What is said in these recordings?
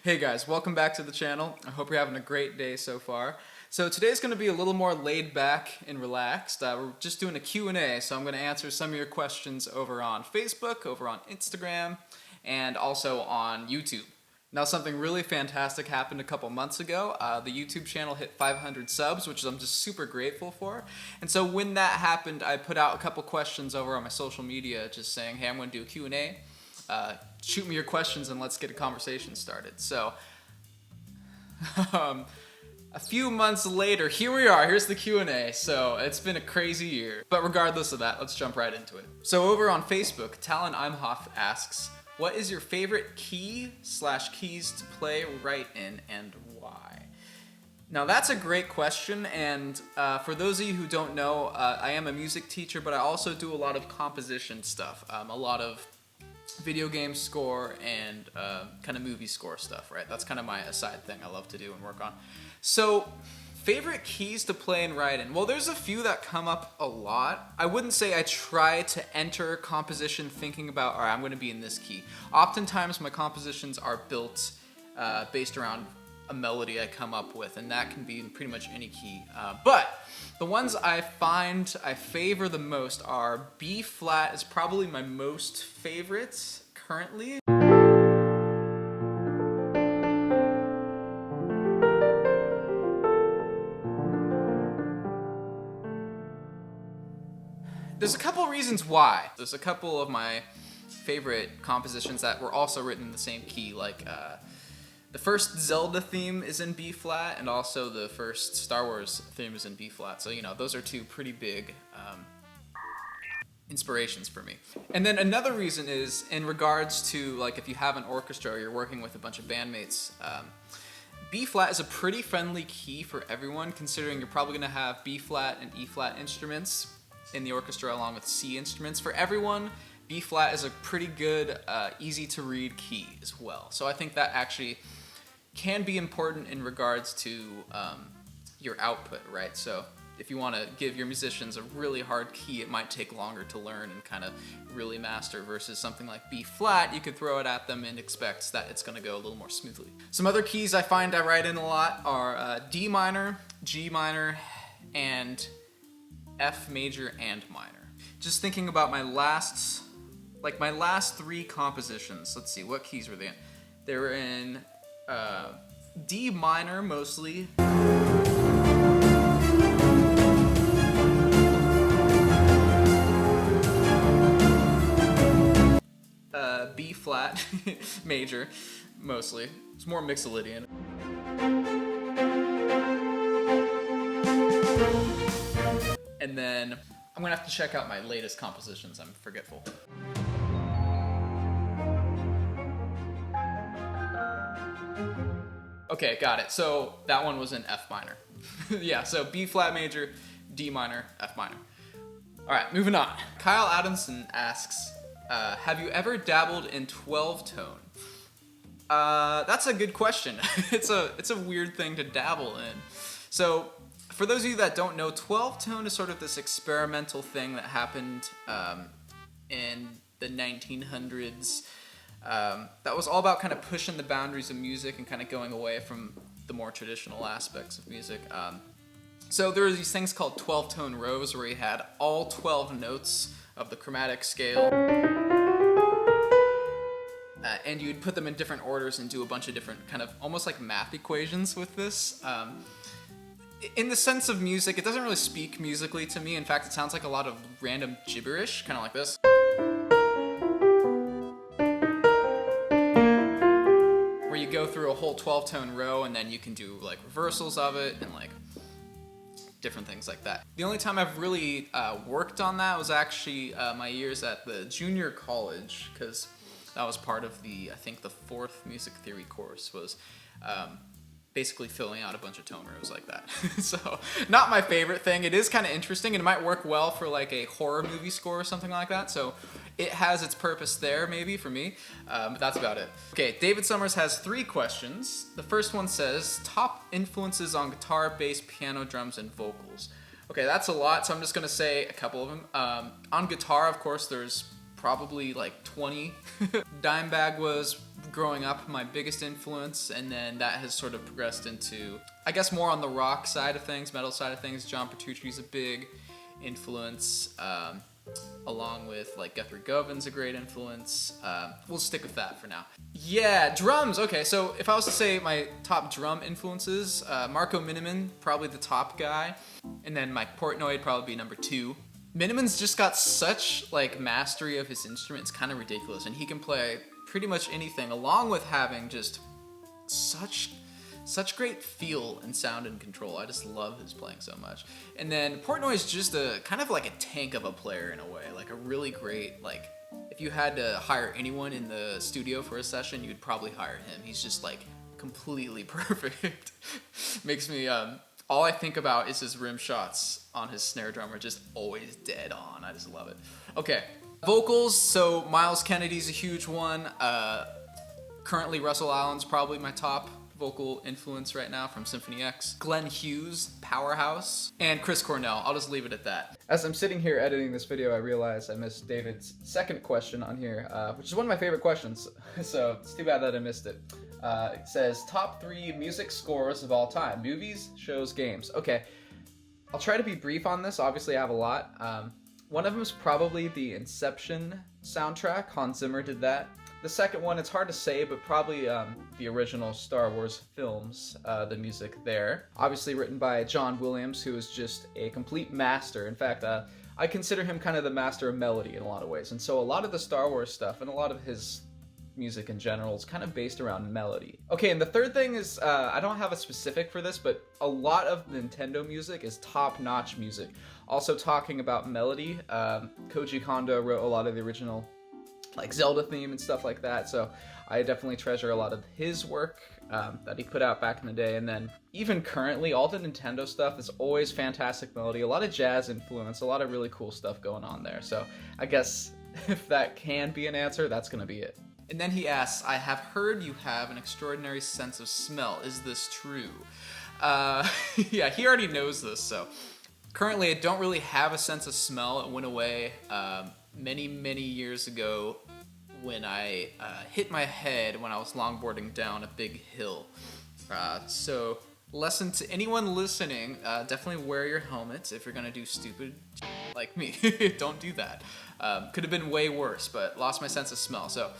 Hey guys, welcome back to the channel. I hope you're having a great day so far. So today's going to be a little more laid back and relaxed. We're just doing a Q&A, so I'm going to answer some of your questions over on Facebook, over on Instagram, and also on YouTube. Now something really fantastic happened a couple months ago. The YouTube channel hit 500 subs, which I'm just super grateful for. And so when that happened, I put out a couple questions over on my social media just saying, hey, I'm going to do a Q&A. Shoot me your questions and let's get a conversation started. So, a few months later, here we are. Here's the Q&A. So it's been a crazy year. But regardless of that, let's jump right into it. So over on Facebook, Talon Imhoff asks, what is your favorite key/keys to play, write in, and why? Now that's a great question, and for those of you who don't know, I am a music teacher, but I also do a lot of composition stuff, a lot of video game score and kind of movie score stuff, right? That's kind of my aside thing I love to do and work on. So, favorite keys to play and write in? Well, there's a few that come up a lot. I wouldn't say I try to enter composition thinking about, all right, I'm going to be in this key. Oftentimes, my compositions are built based around a melody I come up with, and that can be in pretty much any key. But the ones I find I favor the most are B flat is probably my most favorite currently. There's a couple reasons why. There's a couple of my favorite compositions that were also written in the same key, like the first Zelda theme is in B flat, and also the first Star Wars theme is in B flat. So, you know, those are two pretty big inspirations for me. And then another reason is in regards to, like, if you have an orchestra or you're working with a bunch of bandmates, B flat is a pretty friendly key for everyone, considering you're probably going to have B flat and E flat instruments in the orchestra along with C instruments. For everyone, B flat is a pretty good, easy to read key as well. So I think that actually can be important in regards to your output, right? So if you want to give your musicians a really hard key, it might take longer to learn and kind of really master, versus something like B flat, you could throw it at them and expect that it's going to go a little more smoothly. Some other keys I find I write in a lot are D minor, G minor, and F major and minor. Just thinking about my last three compositions, let's see, what keys were they in? They were in D minor mostly. B flat major mostly. It's more Mixolydian. And then I'm gonna have to check out my latest compositions. I'm forgetful. Okay, got it. So that one was in F minor. Yeah, so B flat major, D minor, F minor. All right, moving on. Kyle Adamson asks, have you ever dabbled in 12 tone? That's a good question. It's a weird thing to dabble in. So for those of you that don't know, 12 tone is sort of this experimental thing that happened in the 1900s. That was all about kind of pushing the boundaries of music and kind of going away from the more traditional aspects of music. So there were these things called 12-tone rows where you had all 12 notes of the chromatic scale, and you'd put them in different orders and do a bunch of different kind of almost like math equations with this. In the sense of music, it doesn't really speak musically to me. In fact, it sounds like a lot of random gibberish, kind of like this. Where you go through a whole 12-tone row and then you can do like reversals of it and like different things like that. The only time I've really worked on that was actually my years at the junior college, because that was part of the, I think the 4th music theory course was basically filling out a bunch of tone rows like that. So, not my favorite thing. It is kind of interesting, and it might work well for like a horror movie score or something like that. So, it has its purpose there, maybe, for me. But that's about it. Okay, David Summers has 3 questions. The first one says, top influences on guitar, bass, piano, drums, and vocals. Okay, that's a lot, so I'm just going to say a couple of them. On guitar, of course, there's probably like 20. Dimebag was growing up my biggest influence, and then that has sort of progressed into, I guess, more on the rock side of things, metal side of things. John Petrucci's a big influence, along with like Guthrie Govan's a great influence. We'll stick with that for now. Yeah, drums. Okay, so if I was to say my top drum influences, Marco Miniman, probably the top guy, and then Mike Portnoy would probably be number 2. Miniman's just got such like mastery of his instrument, it's kind of ridiculous, and he can play pretty much anything, along with having just such great feel and sound and control. I just love his playing so much. And then Portnoy is just a kind of like a tank of a player in a way, like a really great, like if you had to hire anyone in the studio for a session, you'd probably hire him. He's just like completely perfect. Makes me all I think about is his rim shots on his snare drum are just always dead on. I just love it. Okay, vocals. So Miles Kennedy's a huge one. Currently Russell Allen's probably my top vocal influence right now from Symphony X. Glenn Hughes, powerhouse, and Chris Cornell. I'll just leave it at that. As I'm sitting here editing this video, I realize I missed David's second question on here, which is one of my favorite questions. So it's too bad that I missed it. It says, top 3 music scores of all time. Movies, shows, games. Okay, I'll try to be brief on this. Obviously, I have a lot. One of them is probably the Inception soundtrack. Hans Zimmer did that. The second one, it's hard to say, but probably the original Star Wars films, the music there. Obviously written by John Williams, who is just a complete master. In fact, I consider him kind of the master of melody in a lot of ways. And so a lot of the Star Wars stuff and a lot of his music in general is kind of based around melody. Okay, and the third thing is, I don't have a specific for this, but a lot of Nintendo music is top-notch music. Also talking about melody, Koji Kondo wrote a lot of the original like Zelda theme and stuff like that, so I definitely treasure a lot of his work that he put out back in the day. And then even currently, all the Nintendo stuff is always fantastic melody, a lot of jazz influence, a lot of really cool stuff going on there. So I guess if that can be an answer, that's gonna be it. And then he asks, I have heard you have an extraordinary sense of smell. Is this true? Yeah, he already knows this, so. Currently, I don't really have a sense of smell. It went away many years ago when I hit my head when I was longboarding down a big hill. So lesson to anyone listening, definitely wear your helmet if you're gonna do stupid like me. Don't do that. Could have been way worse, but lost my sense of smell. So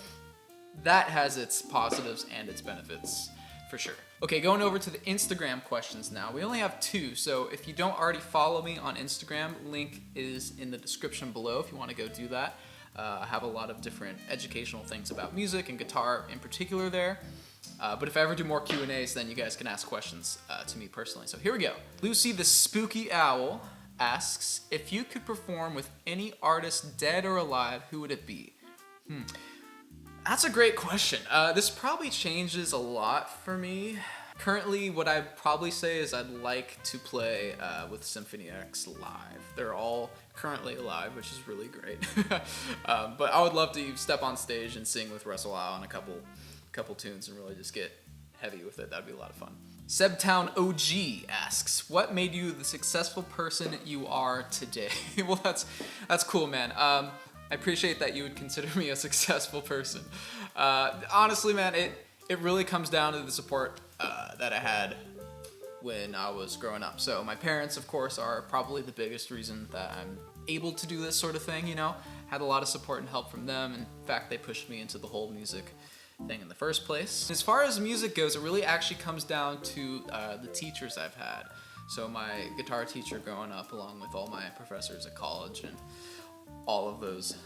that has its positives and its benefits for sure. Okay, going over to the Instagram questions now. We only have 2, so if you don't already follow me on Instagram, link is in the description below if you want to go do that. I have a lot of different educational things about music and guitar in particular there. But if I ever do more Q&As, then you guys can ask questions to me personally. So here we go. Lucy the Spooky Owl asks, if you could perform with any artist dead or alive, who would it be? That's a great question. This probably changes a lot for me. Currently, what I'd probably say is I'd like to play with Symphony X live. They're all currently alive, which is really great. But I would love to step on stage and sing with Russell Allen a couple tunes and really just get heavy with it. That'd be a lot of fun. Sebtown OG asks, what made you the successful person you are today? Well, that's cool, man. I appreciate that you would consider me a successful person. Honestly, man, it really comes down to the support that I had when I was growing up. So my parents, of course, are probably the biggest reason that I'm able to do this sort of thing, you know. Had a lot of support and help from them. In fact, they pushed me into the whole music thing in the first place. As far as music goes, it really actually comes down to the teachers I've had. So my guitar teacher growing up, along with all my professors at college, and all of those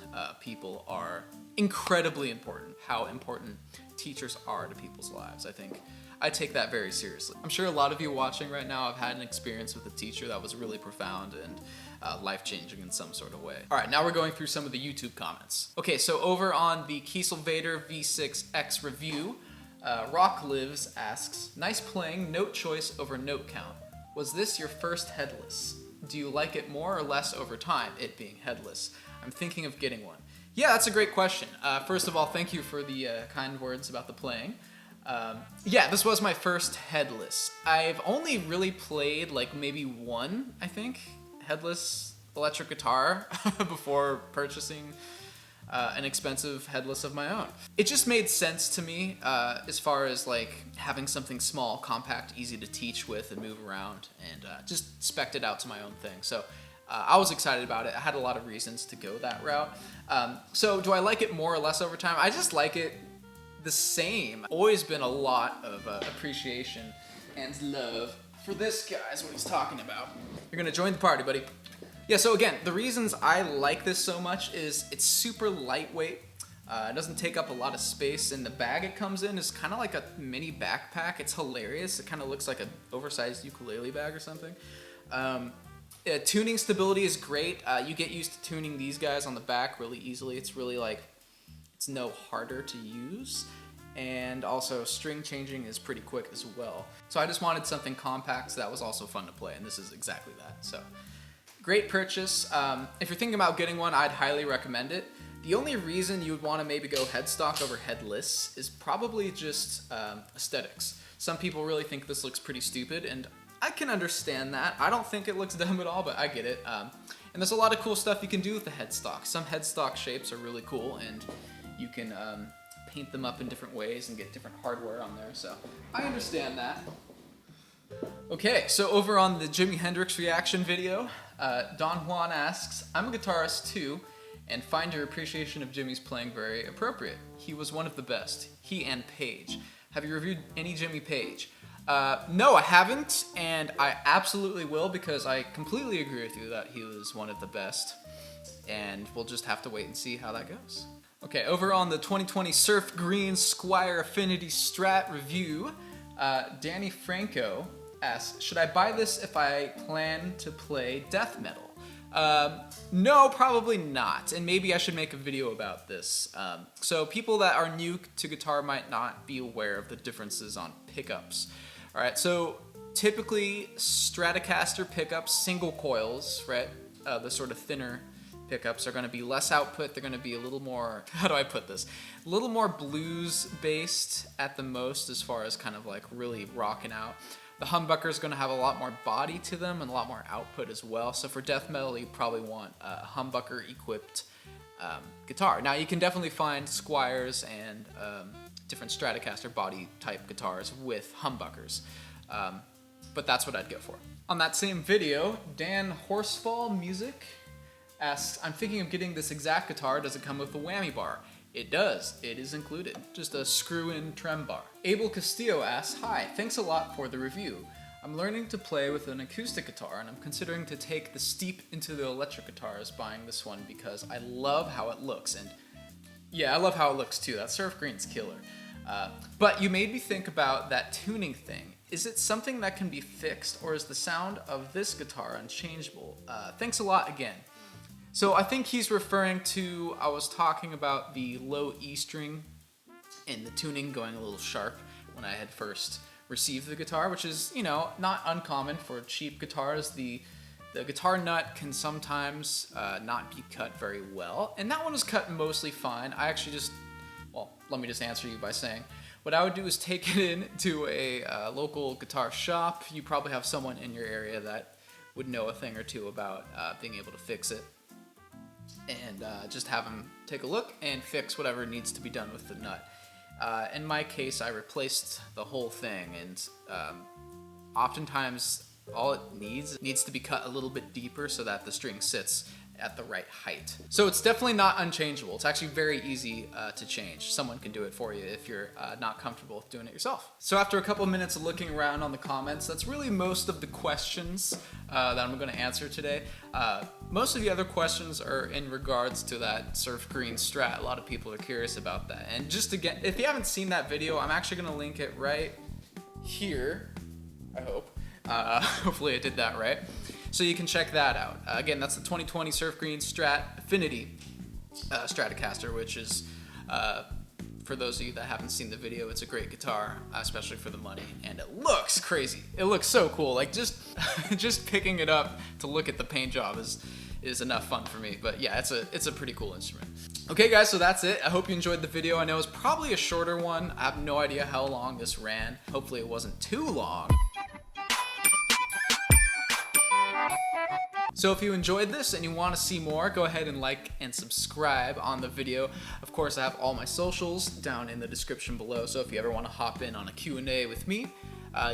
people are incredibly important. How important teachers are to people's lives. I think I take that very seriously. I'm sure a lot of you watching right now have had an experience with a teacher that was really profound and life-changing in some sort of way. All right, now we're going through some of the YouTube comments. Okay, so over on the Kiesel Vader V6X review, Rock Lives asks, nice playing, note choice over note count. Was this your first headless? Do you like it more or less over time, it being headless? I'm thinking of getting one. Yeah, that's a great question. First of all, thank you for the kind words about the playing. Yeah, this was my first headless. I've only really played like maybe one, I think, headless electric guitar before purchasing an expensive headless of my own. It just made sense to me as far as like having something small, compact, easy to teach with and move around, and just spec'd it out to my own thing. So I was excited about it. I had a lot of reasons to go that route. So do I like it more or less over time? I just like it the same. Always been a lot of appreciation and love for this guy is what he's talking about. You're gonna join the party, buddy. Yeah, so again, the reasons I like this so much is it's super lightweight. It doesn't take up a lot of space, and the bag it comes in is kind of like a mini backpack. It's hilarious. It kind of looks like an oversized ukulele bag or something. Tuning stability is great. You get used to tuning these guys on the back really easily. It's really like, it's no harder to use. And also string changing is pretty quick as well. So I just wanted something compact that was also fun to play, and this is exactly that. So great purchase. If you're thinking about getting one, I'd highly recommend it. The only reason you would want to maybe go headstock over headless is probably just aesthetics. Some people really think this looks pretty stupid, and I can understand that. I don't think it looks dumb at all, but I get it. And there's a lot of cool stuff you can do with the headstock. Some headstock shapes are really cool, and you can paint them up in different ways and get different hardware on there, so I understand that. Okay, so over on the Jimi Hendrix reaction video, Don Juan asks, I'm a guitarist too, and find your appreciation of Jimmy's playing very appropriate. He was one of the best, he and Page. Have you reviewed any Jimmy Page? No, I haven't, and I absolutely will, because I completely agree with you that he was one of the best, and we'll just have to wait and see how that goes. Okay, over on the 2020 Surf Green Squire Affinity Strat review, Danny Franco asks, should I buy this if I plan to play death metal? No, probably not, and maybe I should make a video about this. So people that are new to guitar might not be aware of the differences on pickups. Alright, so typically Stratocaster pickups, single coils, right, the sort of thinner pickups are going to be less output. They're going to be a little more, how do I put this? A little more blues based at the most, as far as kind of like really rocking out. The humbucker is going to have a lot more body to them and a lot more output as well. So for death metal, you probably want a humbucker equipped guitar. Now you can definitely find Squires and different Stratocaster body type guitars with humbuckers, but that's what I'd go for. On that same video, Dan Horsefall Music asks, I'm thinking of getting this exact guitar. Does it come with a whammy bar? It does. It is included. Just a screw-in trem bar. Abel Castillo asks, hi, thanks a lot for the review. I'm learning to play with an acoustic guitar, and I'm considering to take the steep into the electric guitars buying this one because I love how it looks. And yeah, I love how it looks too. That Surf Green's killer. But you made me think about that tuning thing. Is it something that can be fixed, or is the sound of this guitar unchangeable? Thanks a lot again. So I think he's referring to, I was talking about the low E string and the tuning going a little sharp when I had first received the guitar, which is, you know, not uncommon for cheap guitars. The guitar nut can sometimes not be cut very well, and that one was cut mostly fine. I actually just, well, let me just answer you by saying, what I would do is take it in to a local guitar shop. You probably have someone in your area that would know a thing or two about being able to fix it. And just have them take a look and fix whatever needs to be done with the nut. In my case, I replaced the whole thing, and oftentimes all it needs to be cut a little bit deeper so that the string sits at the right height. So it's definitely not unchangeable. It's actually very easy to change. Someone can do it for you if you're not comfortable with doing it yourself. So after a couple of minutes of looking around on the comments, that's really most of the questions that I'm going to answer today. Most of the other questions are in regards to that Surf Green Strat. A lot of people are curious about that. And just again, if you haven't seen that video, I'm actually going to link it right here, I hope. Hopefully I did that right. So you can check that out. Again, that's the 2020 Surf Green Strat Affinity Stratocaster, which is, for those of you that haven't seen the video, it's a great guitar, especially for the money, and it looks crazy. It looks so cool. Like just picking it up to look at the paint job is enough fun for me. But yeah, it's a pretty cool instrument. Okay guys, so that's it. I hope you enjoyed the video. I know it's probably a shorter one. I have no idea how long this ran. Hopefully it wasn't too long. So if you enjoyed this and you want to see more, go ahead and like and subscribe on the video. Of course, I have all my socials down in the description below, so if you ever want to hop in on a Q&A with me,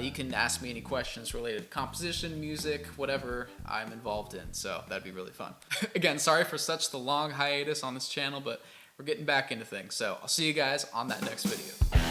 you can ask me any questions related to composition, music, whatever I'm involved in, so that'd be really fun. Again, sorry for such the long hiatus on this channel, but we're getting back into things, so I'll see you guys on that next video.